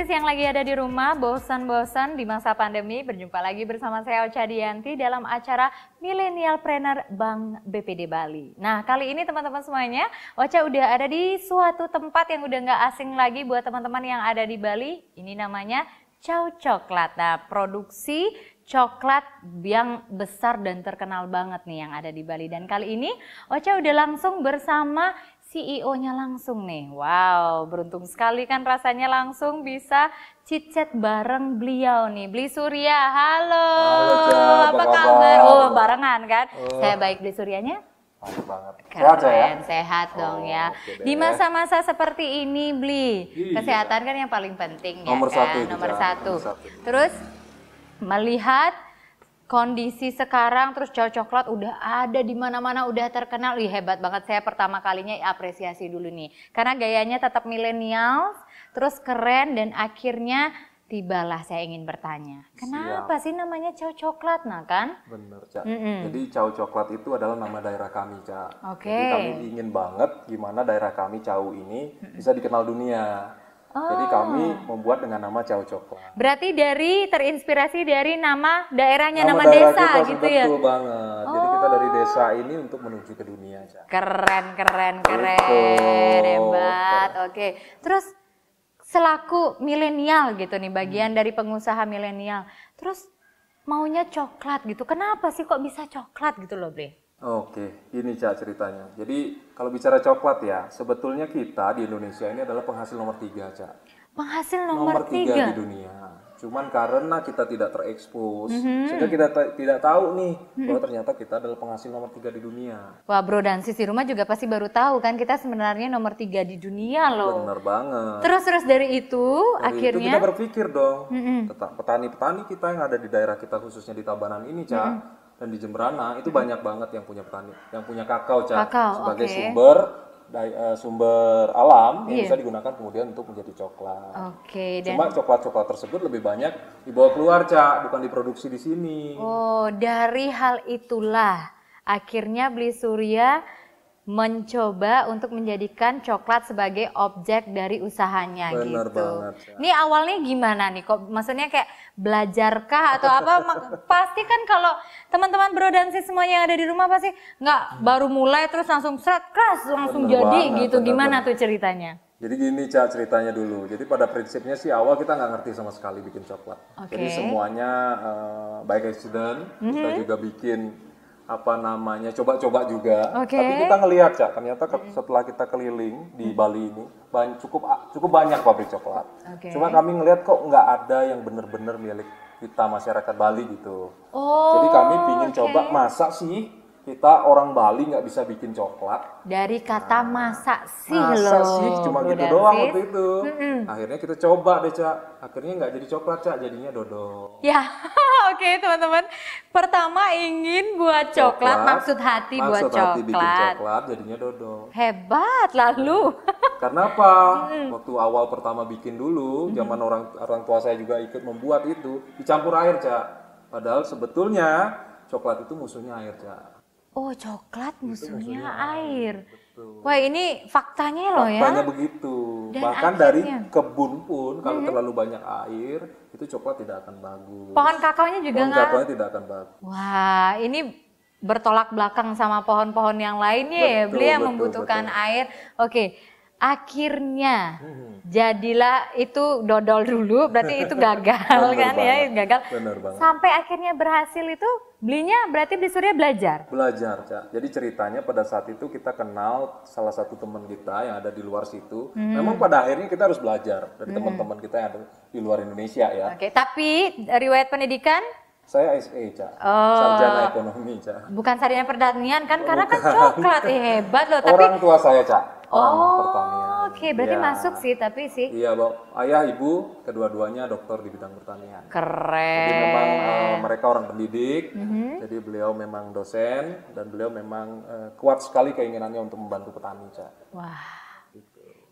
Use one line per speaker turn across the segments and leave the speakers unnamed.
Brodansis yang lagi ada di rumah, bosan-bosan di masa pandemi, berjumpa lagi bersama saya Ocha Dianti dalam acara Millennial Planner Bank BPD Bali. Nah, kali ini teman-teman semuanya, Ocha udah ada di suatu tempat yang udah nggak asing lagi buat teman-teman yang ada di Bali. Ini namanya Chow Coklat. Nah, produksi coklat yang besar dan terkenal banget nih yang ada di Bali. Dan kali ini Ocha udah langsung bersama CEO-nya langsung nih. Wow, beruntung sekali kan rasanya langsung bisa chit-chat bareng beliau nih. Bli Surya, halo.
Halo,
apa kabar? Oh, barengan kan? Saya baik, Bli Suryanya?
Baik banget.
Keren,
Sehat ya?
sehat dong ya.
Oke
Di
deh.
masa-masa seperti ini, Bli,
Iya.
kesehatan kan yang paling penting
Nomor
ya kan?
satu itu,
Nomor
Ca.
satu.
Nomor satu.
Terus melihat kondisi sekarang, terus Chow Coklat udah ada di mana-mana, udah terkenal. Ih, hebat banget, saya pertama kalinya apresiasi dulu nih. Karena gayanya tetap milenial, terus keren, dan akhirnya tibalah saya ingin bertanya. Kenapa sih namanya Chow Coklat, nah kan?
Bener, Cak. Jadi Chow Coklat itu adalah nama daerah kami, Cak.
Oke.
Jadi kami ingin banget gimana daerah kami Chow ini bisa dikenal dunia. Jadi kami membuat dengan nama Chow Coklat.
Berarti terinspirasi dari nama daerahnya, nama
daerah
desa
kita,
gitu ya?
Betul banget. Jadi kita dari desa ini untuk menuju ke dunia, Cak.
Keren,
Gitu.
hebat. Oke, terus selaku milenial gitu nih, bagian dari pengusaha milenial, terus maunya coklat gitu. Kenapa sih kok bisa coklat gitu loh, Bre?
Oke, ini Cak ceritanya. Jadi kalau bicara coklat ya, sebetulnya kita di Indonesia ini adalah penghasil nomor 3, Cak.
Penghasil nomor
3
3.
di dunia. Cuman karena kita tidak terekspos, sehingga kita tidak tahu nih bahwa ternyata kita adalah penghasil nomor 3 di dunia.
Wah, Brodansis di rumah juga pasti baru tahu kan kita sebenarnya nomor 3 di dunia loh.
Bener banget.
Terus dari itu
Dari itu
akhirnya
kita berpikir dong, petani-petani kita yang ada di daerah kita khususnya di Tabanan ini, Cak, dan di Jemberana itu banyak banget yang punya petani, yang punya kakao, Cak,
Kakao,
sebagai
oke.
sumber alam yang bisa digunakan kemudian untuk menjadi coklat.
Oke, dan
Cuma coklat-coklat tersebut lebih banyak dibawa keluar, Cak, bukan diproduksi di sini.
oh, dari hal itulah akhirnya Bli Surya mencoba untuk menjadikan coklat sebagai objek dari usahanya.
Bener
gitu.
banget, Cak.
Ini awalnya gimana nih? Kok maksudnya kayak belajarkah atau apa? Pasti kan kalau teman-teman Brodansis semuanya yang ada di rumah pasti nggak baru mulai terus langsung seret keras langsung
Bener
jadi
banget,
gitu.
bener
Gimana
banget.
tuh ceritanya?
Jadi gini, Cak, ceritanya dulu. Jadi pada prinsipnya sih awal kita nggak ngerti sama sekali bikin coklat.
Oke.
Jadi semuanya baik accident, kita juga bikin coba-coba juga.
Oke.
Tapi kita ngelihat, Cak, ternyata setelah kita keliling di Bali ini cukup banyak pabrik coklat.
Oke.
Cuma kami ngelihat kok nggak ada yang bener-bener milik kita masyarakat Bali gitu.
Oh,
Jadi kami pingin coba masa sih kita orang Bali nggak bisa bikin coklat.
dari kata masak sih
Masa
loh.
sih cuma gitu
Brodansis.
doang waktu itu. Akhirnya kita coba deh, Cak. Akhirnya nggak jadi coklat, Cak, jadinya dodol.
Ya, oke teman-teman. Pertama ingin buat coklat, maksud hati buat
Maksud hati bikin
coklat.
coklat jadinya dodol.
Hebat lalu.
Karena apa? Waktu awal pertama bikin dulu, zaman orang tua saya juga ikut membuat itu, dicampur air, Cak. Padahal sebetulnya coklat itu musuhnya air, Cak.
Oh, coklat musuhnya air.
Betul.
Wah, ini faktanya loh ya.
Faktanya begitu.
Dan
Bahkan dari
akhirnya?
kebun pun kalau terlalu banyak air, itu coklat tidak akan bagus.
Pohon kakaonya juga
Pohon
nggak.
kakaonya tidak akan bagus.
Wah, ini bertolak belakang sama pohon-pohon yang lainnya ya.
Betul,
Beli yang
betul,
membutuhkan
betul.
air. Oke, akhirnya jadilah itu dodol dulu. Berarti itu gagal
Bener
kan ya,
banget.
gagal.
Bener banget.
Sampai akhirnya berhasil itu belinya berarti Bli Surya belajar.
Belajar, Cak. Jadi ceritanya pada saat itu kita kenal salah satu teman kita yang ada di luar situ. Memang pada akhirnya kita harus belajar dari teman-teman kita yang ada di luar Indonesia ya.
Oke, tapi riwayat pendidikan
Saya SE, Cak.
Oh.
Sarjana ekonomi, Cak.
bukan sarjana pertanian kan, karena kan coklat. Hebat loh. Tapi
Orang tua saya, Cak. Orang pertanian.
oke, berarti
Iya.
masuk sih, tapi sih
Iya, Bang. Ayah, ibu, kedua-duanya dokter di bidang pertanian.
keren.
Jadi memang mereka orang pendidik, jadi beliau memang dosen dan beliau memang kuat sekali keinginannya untuk membantu petani, Cak.
Wah,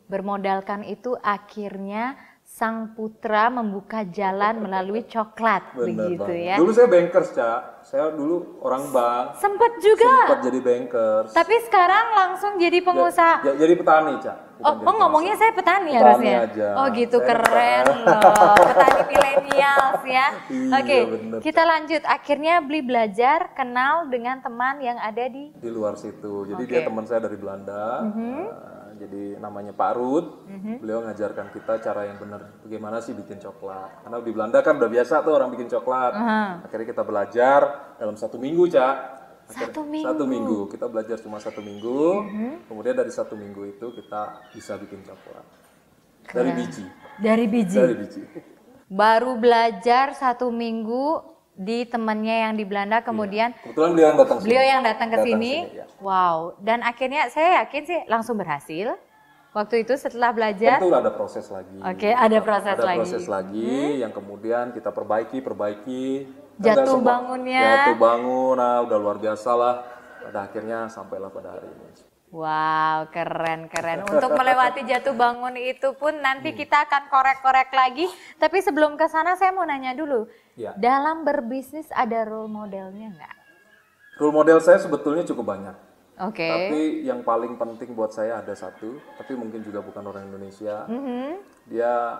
bermodalkan itu akhirnya sang putra membuka jalan melalui coklat,
Bener
begitu
banget.
ya.
Dulu saya bankers, Cak. Saya dulu orang bank.
Sempat juga.
Sempat jadi bankers.
Tapi sekarang langsung jadi pengusaha.
Jadi petani, Cak.
Oh, ngomongnya saya petani
Petani
harusnya.
aja.
Oh gitu,
Saya
keren loh. Petani milenials ya.
Iya,
Oke,
bener.
kita lanjut. Akhirnya Beli belajar kenal dengan teman yang ada di
luar situ. Jadi
Oke.
dia teman saya dari Belanda. Jadi namanya Pak Rud. Beliau ngajarkan kita cara yang benar bagaimana sih bikin coklat. Karena di Belanda kan udah biasa tuh orang bikin coklat. Akhirnya kita belajar dalam 1 minggu, Cak.
Satu minggu.
1 minggu. Kita belajar cuma 1 minggu. Kemudian dari 1 minggu itu kita bisa bikin coklat. Dari biji.
Dari biji.
Dari biji.
Baru belajar 1 minggu di temannya yang di Belanda, kemudian
Kebetulan beliau yang datang sini.
beliau yang datang ke
Datang
sini.
sini, ya.
Wow, dan akhirnya saya yakin sih langsung berhasil. Waktu itu setelah belajar.
Tentu ada proses lagi.
Oke, ada proses
ada
lagi.
proses lagi yang kemudian kita perbaiki.
Jatuh
Enggak
bangunnya.
Jatuh bangun, nah udah luar biasa lah. Pada akhirnya sampailah pada hari ini.
Wow, keren. Untuk melewati jatuh bangun itu pun nanti kita akan korek-korek lagi. Tapi sebelum ke sana saya mau nanya dulu.
Ya.
Dalam berbisnis ada role modelnya nggak?
Role model saya sebetulnya cukup banyak.
Oke.
Tapi yang paling penting buat saya ada satu, tapi mungkin juga bukan orang Indonesia. Dia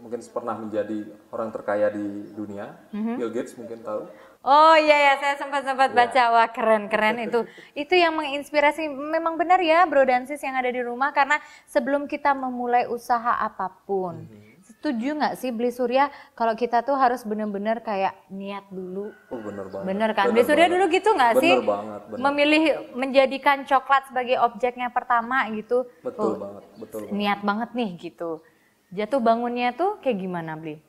mungkin pernah menjadi orang terkaya di dunia. Bill Gates mungkin tahu.
Oh iya ya, saya sempat baca. Wah, keren itu. Itu yang menginspirasi. Memang benar ya, Bro Dansis yang ada di rumah, karena sebelum kita memulai usaha apapun, setuju nggak sih Beli Surya kalau kita tuh harus benar-benar kayak niat dulu?
Oh, bener banget.
Bener kan?
Bener
Beli Surya
banget.
dulu gitu nggak sih?
Bener banget. Bener.
Memilih menjadikan coklat sebagai objeknya pertama gitu.
Betul
Oh,
banget. Betul banget.
niat banget nih gitu. Jatuh bangunnya tuh kayak gimana, Beli?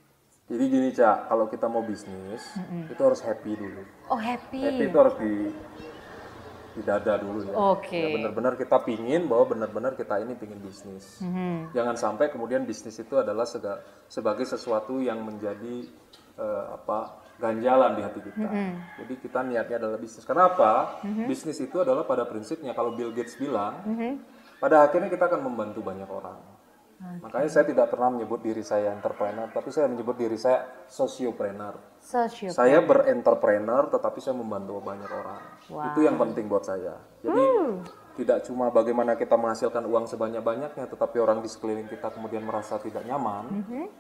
Jadi gini, Cak, kalau kita mau bisnis, itu harus happy dulu.
Oh, happy.
Happy itu harus di dada dulu ya.
Oke.
Ya, benar-benar kita pingin bahwa benar-benar kita ini pingin bisnis. Jangan sampai kemudian bisnis itu adalah sebagai sesuatu yang menjadi ganjalan di hati kita. Jadi kita niatnya adalah bisnis. Kenapa? Bisnis itu adalah pada prinsipnya kalau Bill Gates bilang, pada akhirnya kita akan membantu banyak orang. Makanya saya tidak pernah menyebut diri saya entrepreneur, tapi saya menyebut diri saya sociopreneur. Saya berentrepreneur, tetapi saya membantu banyak orang.
Wow.
Itu yang penting buat saya. Jadi tidak cuma bagaimana kita menghasilkan uang sebanyak-banyaknya, tetapi orang di sekeliling kita kemudian merasa tidak nyaman.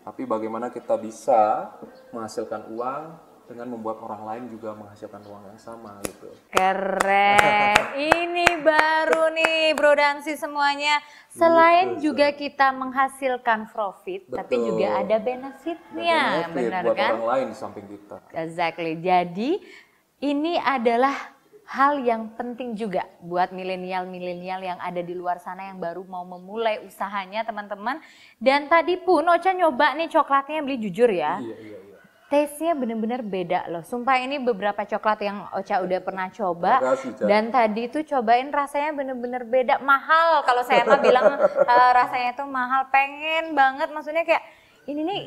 Tapi bagaimana kita bisa menghasilkan uang dengan membuat orang lain juga menghasilkan uang yang sama gitu.
Keren. Ini baru nih Bro Dansis semuanya. Selain juga kita menghasilkan profit, tapi juga ada benefitnya, benar
buat
kan?
orang lain di samping kita.
Exactly. Jadi ini adalah hal yang penting juga buat milenial yang ada di luar sana yang baru mau memulai usahanya, teman-teman. Dan tadi pun Ocha nyoba nih coklatnya, Beli jujur ya.
Iya.
Taste-nya bener-bener beda loh. Sumpah ini beberapa coklat yang Ocha udah pernah coba.
Makasih, Ca.
Dan tadi tuh cobain rasanya bener-bener beda. Mahal. Kalau saya mah bilang rasanya tuh mahal. Pengen banget. Maksudnya kayak ini nih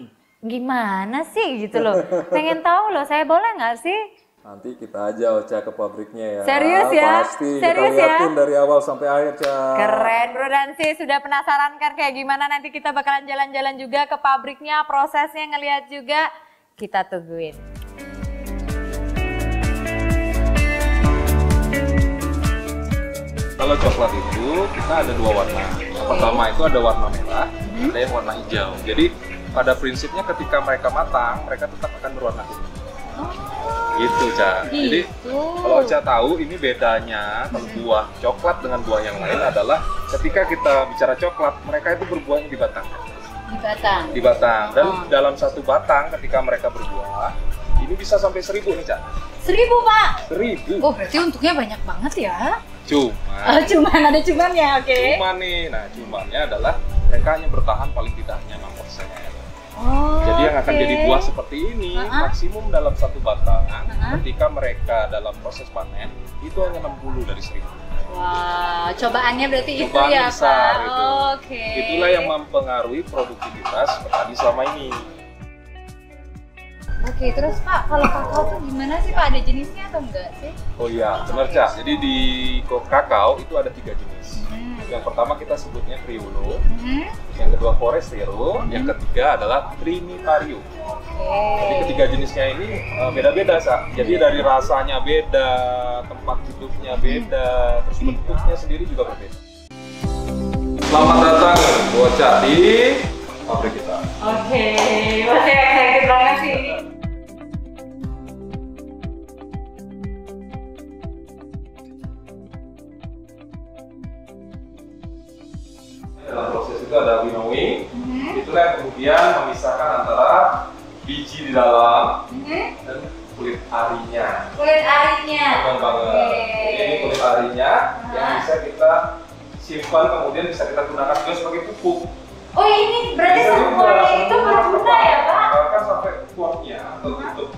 gimana sih gitu loh. Pengen tahu loh, saya boleh nggak sih?
Nanti kita aja Ocha ke pabriknya ya.
Serius ya?
Pasti.
Serius
kita liatin
ya?
dari awal sampai akhir, Ca.
Keren Bro Dansis, sudah penasaran kan kayak gimana? Nanti kita bakalan jalan-jalan juga ke pabriknya, prosesnya ngeliat juga. Kita tungguin.
Kalau coklat itu kita ada 2 warna. Yang pertama itu ada warna merah, ada yang warna hijau. Jadi pada prinsipnya ketika mereka matang, mereka tetap akan berwarna kuning. Gitu, Ca. Jadi kalau Ca tahu ini bedanya kalau buah coklat dengan buah yang lain adalah ketika kita bicara coklat, mereka itu berbuahnya di batang. Di batang. Dan dalam satu batang ketika mereka berbuah, ini bisa sampai 1000 nih, Ca.
1000, Pak?
1000.
Oh, berarti untuknya banyak banget ya?
Cuman
ada cumannya, oke.
Cuman nih, nah cumannya adalah mereka hanya bertahan paling tidak hanya 6%.
Oh,
jadi yang akan jadi buah seperti ini maksimum dalam satu batang ketika mereka dalam proses panen itu hanya 60 dari 1000.
Wah, cobaannya berarti
Cobaan
itu ya,
besar
Pak?
itu.
Oke.
Itulah yang mempengaruhi produktivitas petani selama ini.
Oke, terus Pak, kalau kakao tuh gimana sih Pak? Ada jenisnya atau enggak sih?
Oh iya, benar, Cak. Jadi di kakao itu ada 3 jenis. Yang pertama kita sebutnya Criollo, yang kedua Forastero, yang ketiga adalah Trinitario. Jadi ketiga jenisnya ini beda-beda, Sa. Jadi dari rasanya beda, tempat hidupnya beda, terus bentuknya sendiri juga berbeda. Selamat datang bocah di pabrik kita.
Oke, masih excited banget sih ini.
Dalam proses itu ada winnowing, itulah yang kemudian memisahkan antara biji di dalam dan kulit arinya.
Kulit arinya.
Betul banget. Jadi ini kulit arinya yang bisa kita simpan, kemudian bisa kita gunakan juga sebagai pupuk.
Oh ini berarti semuanya itu berguna ya Pak?
Bahkan sampai kuahnya atau tutup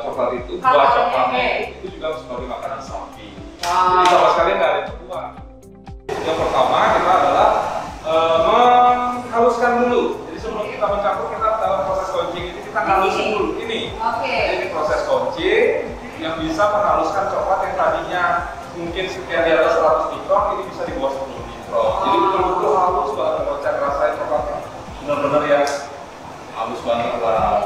coklat itu, buah coklatnya itu juga sebagai makanan sapi. Jadi sama sekali nggak ada terbuang. Yang pertama kita adalah menghaluskan dulu. Jadi sebelum kita mencampur, kita dalam proses coaching ini kita halusin dulu. Ini proses coaching yang bisa menghaluskan coklat yang tadinya mungkin sekian di atas 100 mikron, ini bisa di bawah 10 mikron. Jadi betul-betul halus banget, ngocek rasanya coklatnya benar-benar ya halus banget lah.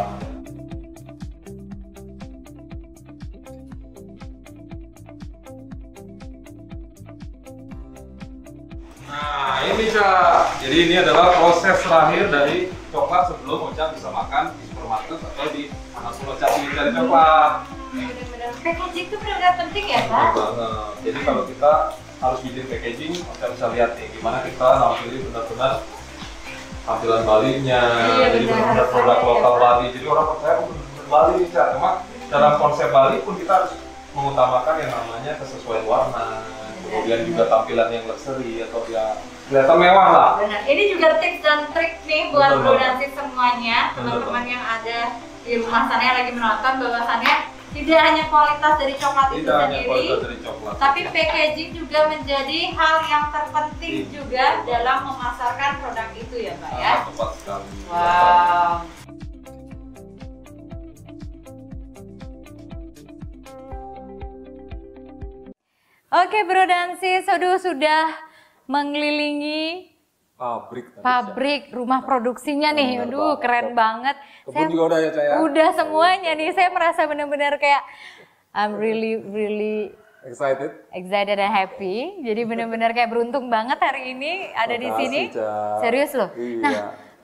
Nah ini Cak, jadi ini adalah proses terakhir dari coklat sebelum Ocha bisa makan di supermarket atau di mana pun Ocha pilih dari coklat.
Benar-benar packaging itu benar-benar penting ya Pak?
Betul banget. Jadi kalau kita harus bikin packaging, Ocha bisa lihat nih gimana kita nampilin benar-benar tampilan Balinya. Jadi benar-benar produk lokal Bali. Jadi orang percaya benar-benar Bali nih Cak. Cuma dalam konsep Bali pun kita harus mengutamakan yang namanya kesesuaian warna. Kemudian juga tampilan yang luxury atau ya kelihatan mewah lah.
Benar. Ini juga tips dan trik nih buat Bro dan Sis semuanya, teman-teman yang ada di rumah sana yang lagi menonton, bahwasannya tidak hanya kualitas dari coklat itu sendiri, tapi packaging juga menjadi hal yang terpenting juga dalam memasarkan produk itu ya Pak ya.
Tepat sekali.
Wow. Oke Bro dan Sis, sudah mengelilingi pabrik, rumah produksinya nih. Aduh, keren banget.
Kebun juga udah ya, Cak ya?
Udah semuanya nih. Saya merasa benar-benar kayak I'm really excited and happy. Jadi benar-benar kayak beruntung banget hari ini ada di sini. Serius loh.
Iya.
Nah,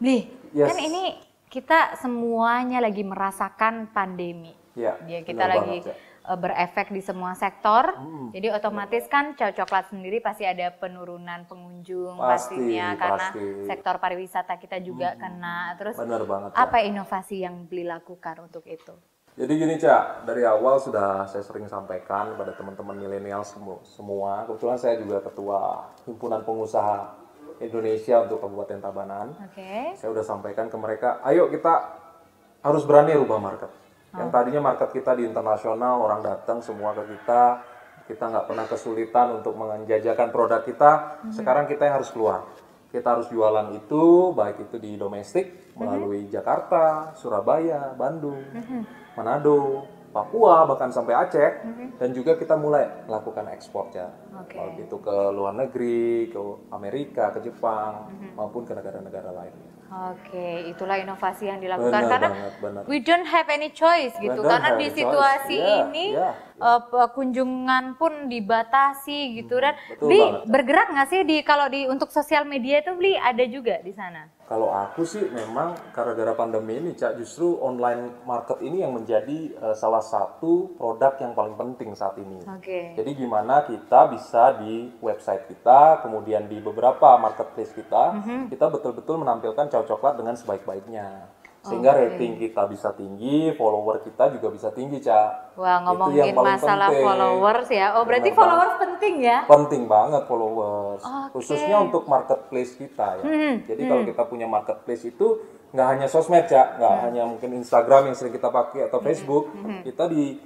Bli, kan ini kita semuanya lagi merasakan pandemi.
Iya.
Kita lagi berefek di semua sektor, jadi otomatis kan coklat sendiri pasti ada penurunan pengunjung pastinya karena sektor pariwisata kita juga kena. Terus apa inovasi yang Bli lakukan untuk itu?
Jadi gini Cak, dari awal sudah saya sering sampaikan pada teman-teman milenial semua. Kebetulan saya juga ketua Himpunan Pengusaha Indonesia untuk Kabupaten Tabanan. Saya udah sampaikan ke mereka, ayo kita harus berani rubah market. Yang tadinya market kita di internasional, orang datang semua ke kita nggak pernah kesulitan untuk menjajakan produk kita. Sekarang kita yang harus keluar, kita harus jualan itu, baik itu di domestik melalui Jakarta, Surabaya, Bandung, Manado, Papua, bahkan sampai Aceh, dan juga kita mulai melakukan ekspor ya, baik itu ke luar negeri, ke Amerika, ke Jepang, maupun ke negara-negara lainnya.
Oke, itulah inovasi yang dilakukan karena we don't have any choice gitu. Karena di situasi ini kunjungan pun dibatasi gitu dan Bli bergerak nggak sih kalau untuk sosial media itu Bli ada juga di sana?
Kalau aku sih memang gara-gara pandemi ini Cak, justru online market ini yang menjadi salah satu produk yang paling penting saat ini. Jadi gimana kita bisa di website kita, kemudian di beberapa marketplace kita, kita betul-betul menampilkan coklat dengan sebaik-baiknya. Sehingga rating kita bisa tinggi, follower kita juga bisa tinggi, Cak.
Wah, ngomongin masalah followers ya. Oh, berarti followers penting ya?
Penting banget followers. Khususnya untuk marketplace kita ya. Jadi kalau kita punya marketplace itu nggak hanya sosmed, Cak. Nggak hanya mungkin Instagram yang sering kita pakai atau Facebook. Kita di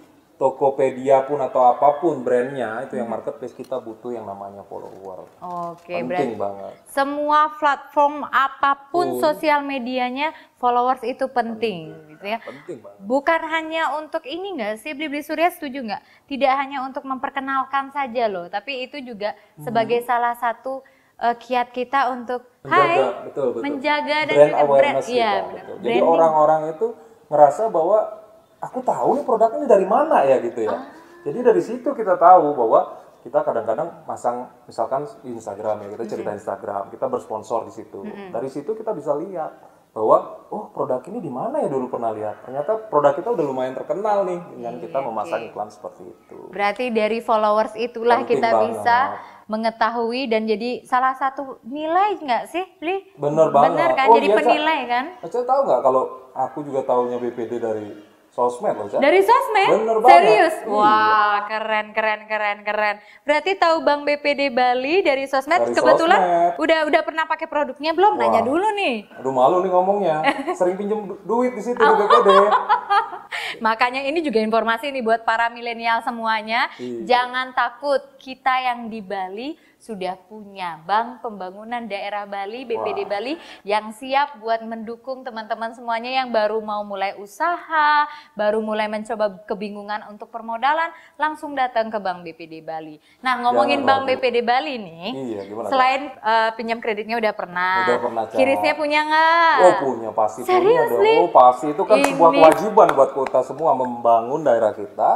Tokopedia pun atau apapun brandnya itu yang marketplace kita butuh yang namanya follower.
Oke,
Penting
berarti
banget.
semua platform apapun sosial medianya followers itu penting gitu ya.
Penting banget.
Bukan hanya untuk ini nggak sih, Bli Surya setuju nggak? Tidak hanya untuk memperkenalkan saja loh, tapi itu juga sebagai salah satu kiat kita untuk
Betul.
menjaga dan
brand
juga
awareness kita,
iya,
betul. Jadi
branding.
orang-orang itu ngerasa bahwa aku tahu nih produk ini dari mana ya gitu ya. Jadi dari situ kita tahu bahwa kita kadang-kadang masang misalkan di Instagram ya, kita cerita Instagram, kita bersponsor di situ. Dari situ kita bisa lihat bahwa oh produk ini di mana ya dulu pernah lihat. Ternyata produk kita udah lumayan terkenal nih dengan kita memasang iklan seperti itu.
Berarti dari followers itulah
Penting
kita
banget.
bisa mengetahui dan jadi salah satu nilai nggak sih, Li?
Bener banget.
Bener kan,
Oh,
jadi
iya,
penilai kan?
Cak tahu nggak kalau aku juga tahunya BPD dari sosmed loh, Cak.
Dari sosmed?
Bener banget.
Serius?
Iya.
Wah, keren. Berarti tahu Bank BPD Bali dari sosmed.
Dari
Kebetulan
sosmed.
udah pernah pakai produknya belum? Nanya
Wah.
dulu nih.
Aduh malu nih ngomongnya. Sering pinjem duit di situ di BPD.
Makanya ini juga informasi nih buat para milenial semuanya.
Iya.
Jangan takut, kita yang di Bali sudah punya Bank Pembangunan Daerah Bali, BPD Bali, yang siap buat mendukung teman-teman semuanya yang baru mau mulai usaha, baru mulai mencoba kebingungan untuk permodalan, langsung datang ke Bank BPD Bali. Nah, ngomongin Bank BPD Bali nih,
Iya, gimana,
selain pinjam kreditnya udah pernah,
Udah pernah, Cak.
kirisnya punya nggak?
Oh punya pasti.
Serius,
punya
Li?
dong. Oh pasti itu kan sebuah
Ini-
kewajiban buat kita semua membangun daerah kita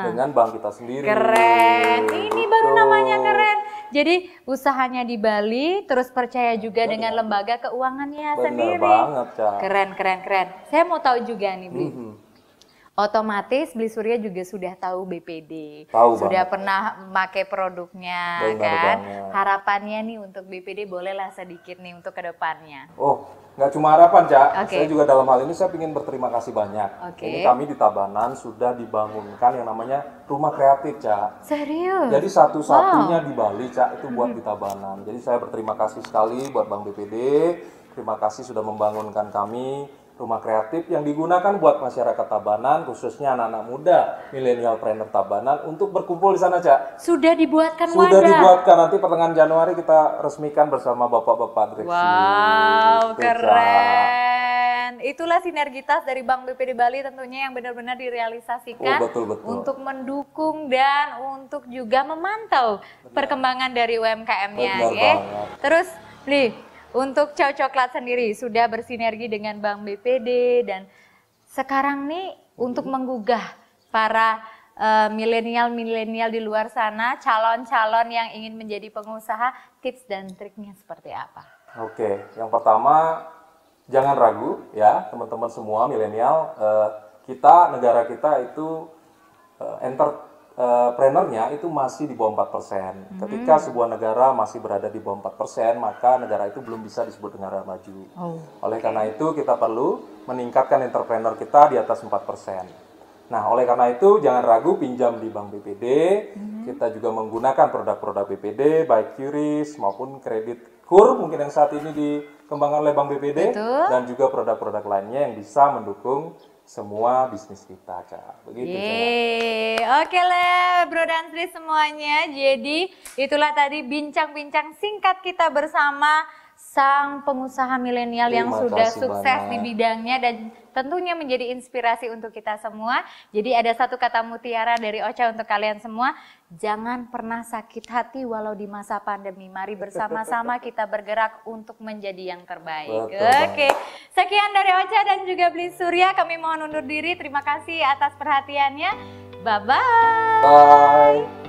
dengan bank kita sendiri.
Keren, ini baru
Tuh.
namanya keren. Jadi usahanya di Bali, terus percaya juga dengan lembaga keuangannya
Bener
sendiri.
banget, Cak.
Keren. Saya mau tahu juga nih, Bli.
Mhm.
Otomatis Bli Surya juga sudah tahu BPD,
Tahu
sudah
banget.
pernah memakai produknya,
Benar
kan?
banget.
Harapannya nih untuk BPD bolehlah sedikit nih untuk kedepannya.
Oh, nggak cuma harapan, Cak.
Oke.
Saya juga dalam hal ini saya ingin berterima kasih banyak.
Oke.
Ini kami di Tabanan sudah dibangunkan yang namanya rumah kreatif, Cak.
Serius?
Jadi satu-satunya di Bali, Cak, itu buat di Tabanan. Jadi saya berterima kasih sekali buat Bank BPD. Terima kasih sudah membangunkan kami rumah kreatif yang digunakan buat masyarakat Tabanan, khususnya anak-anak muda, milenial trainer Tabanan untuk berkumpul di sana, Cak.
Sudah dibuatkan
Sudah
wadah.
dibuatkan, nanti pertengahan Januari kita resmikan bersama bapak-bapak direksi.
Wow,
Gitu, Cak.
keren. Itulah sinergitas dari Bank BPD Bali tentunya yang benar-benar direalisasikan
Oh, betul.
untuk mendukung dan untuk juga memantau perkembangan dari UMKM-nya.
Benar
Ya.
banget.
Terus, Li, untuk Chow Coklat sendiri sudah bersinergi dengan Bank BPD dan sekarang nih untuk menggugah para milenial di luar sana, calon-calon yang ingin menjadi pengusaha, tips dan triknya seperti apa?
Oke, yang pertama jangan ragu ya teman-teman semua milenial, negara kita itu entrepreneurnya itu masih di bawah 4%. Ketika sebuah negara masih berada di bawah 4%, maka negara itu belum bisa disebut negara maju. Oleh karena itu kita perlu meningkatkan entrepreneur kita di atas 4%. Nah, oleh karena itu jangan ragu pinjam di Bank BPD. Kita juga menggunakan produk-produk BPD, baik QRIS maupun kredit KUR mungkin yang saat ini dikembangkan oleh Bank BPD.
Betul.
Dan juga produk-produk lainnya yang bisa mendukung semua bisnis kita, Cak. Begitu, Cak.
Yeay, oke lah Bro dan Sri semuanya. Jadi itulah tadi bincang-bincang singkat kita bersama sang pengusaha milenial yang
Terima
sudah
kasih
sukses
banyak.
di bidangnya dan tentunya menjadi inspirasi untuk kita semua. Jadi ada satu kata mutiara dari Ocha untuk kalian semua. Jangan pernah sakit hati walau di masa pandemi. Mari bersama-sama kita bergerak untuk menjadi yang terbaik.
Betul
Oke, sekian dari Ocha dan juga Bli Surya. Kami mohon undur diri. Terima kasih atas perhatiannya. Bye-bye.
Bye.